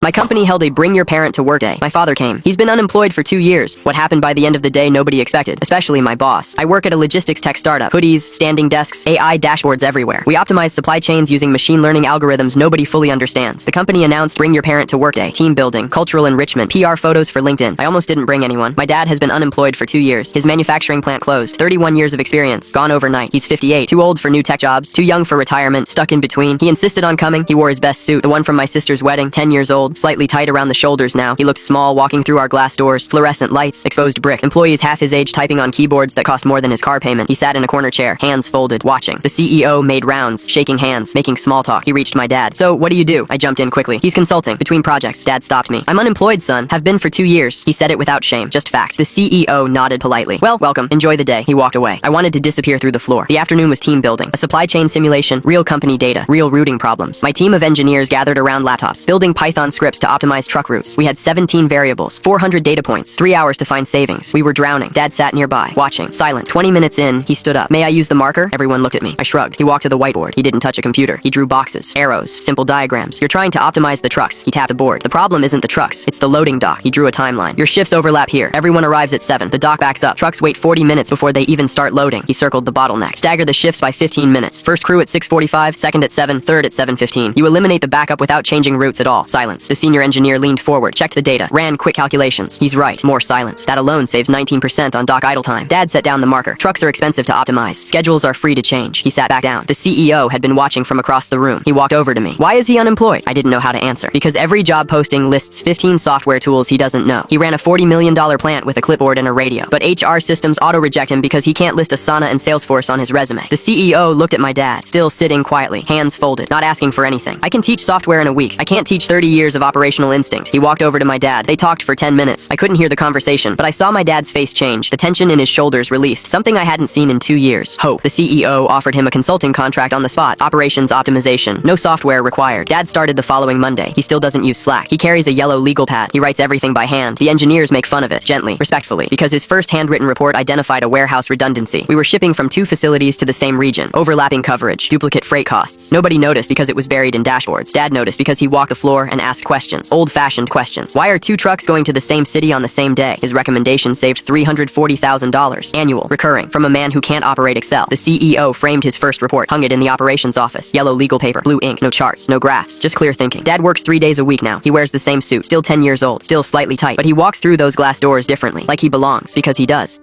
My company held a Bring Your Parent to Work day. My father came. He's been unemployed for 2 years. What happened by the end of the day nobody expected, especially my boss. I work at a logistics tech startup. Hoodies, standing desks, AI dashboards everywhere. We optimize supply chains using machine learning algorithms nobody fully understands. The company announced Bring Your Parent to Work day, team building, cultural enrichment, PR photos for LinkedIn. I almost didn't bring anyone. My dad has been unemployed for 2 years. His manufacturing plant closed. 31 years of experience. Gone overnight. He's 58. Too old for new tech jobs. Too young for retirement. Stuck in between. He insisted on coming. He wore his best suit. The one from my sister's wedding. 10 years old. Slightly tight around the shoulders now. He looked small walking through our glass doors. Fluorescent lights. Exposed brick. Employees half his age typing on keyboards that cost more than his car payment. He sat in a corner chair. Hands folded. Watching. The CEO made rounds. Shaking hands. Making small talk. He reached my dad. So, what do you do? I jumped in quickly. He's consulting. Between projects. Dad stopped me. I'm unemployed, son. Have been for 2 years. He said it without shame. Just fact. The CEO nodded politely. Well, welcome. Enjoy the day. He walked away. I wanted to disappear through the floor. The afternoon was team building. A supply chain simulation. Real company data. Real routing problems. My team of engineers gathered around laptops. Building Python scripts to optimize truck routes. We had 17 variables. 400 data points. 3 hours to find savings. We were drowning. Dad sat nearby. Watching. Silent. 20 minutes in, he stood up. May I use the marker? Everyone looked at me. I shrugged. He walked to the whiteboard. He didn't touch a computer. He drew boxes. Arrows. Simple diagrams. You're trying to optimize the trucks. He tapped the board. The problem isn't the trucks. It's the loading dock. He drew a timeline. Your shifts overlap here. Everyone arrives at 7. The dock backs up. Trucks wait 40 minutes before they even start loading. He circled the bottleneck. Stagger the shifts by 15 minutes. First crew at 6:45, second at 7, third at 7:15. You eliminate the backup without changing routes at all. Silence. The senior engineer leaned forward, checked the data, ran quick calculations. He's right. More silence. That alone saves 19% on dock idle time. Dad set down the marker. Trucks are expensive to optimize. Schedules are free to change. He sat back down. The CEO had been watching from across the room. He walked over to me. Why is he unemployed? I didn't know how to answer. Because every job posting lists 15 software tools he doesn't know. He ran a $40 million plant with a clipboard and a radio. But HR systems auto-reject him because he can't list Asana and Salesforce on his resume. The CEO looked at my dad, still sitting quietly, hands folded, not asking for anything. I can teach software in a week. I can't teach 30 years of operational instinct. He walked over to my dad. They talked for 10 minutes. I couldn't hear the conversation, but I saw my dad's face change. The tension in his shoulders released. Something I hadn't seen in 2 years. Hope. The CEO offered him a consulting contract on the spot. Operations optimization. No software required. Dad started the following Monday. He still doesn't use Slack. He carries a yellow legal pad. He writes everything by hand. The engineers make fun of it, gently, respectfully, because his first handwritten report identified a warehouse redundancy. We were shipping from 2 facilities to the same region. Overlapping coverage. Duplicate freight costs. Nobody noticed because it was buried in dashboards. Dad noticed because he walked the floor and asked questions. Old-fashioned questions. Why are 2 trucks going to the same city on the same day? His recommendation saved $340,000. Annual. Recurring. From a man who can't operate Excel. The CEO framed his first report. Hung it in the operations office. Yellow legal paper. Blue ink. No charts. No graphs. Just clear thinking. Dad works 3 days a week now. He wears the same suit. Still 10 years old. Still slightly tight. But he walks through those glass doors differently. Like he belongs. Because he does.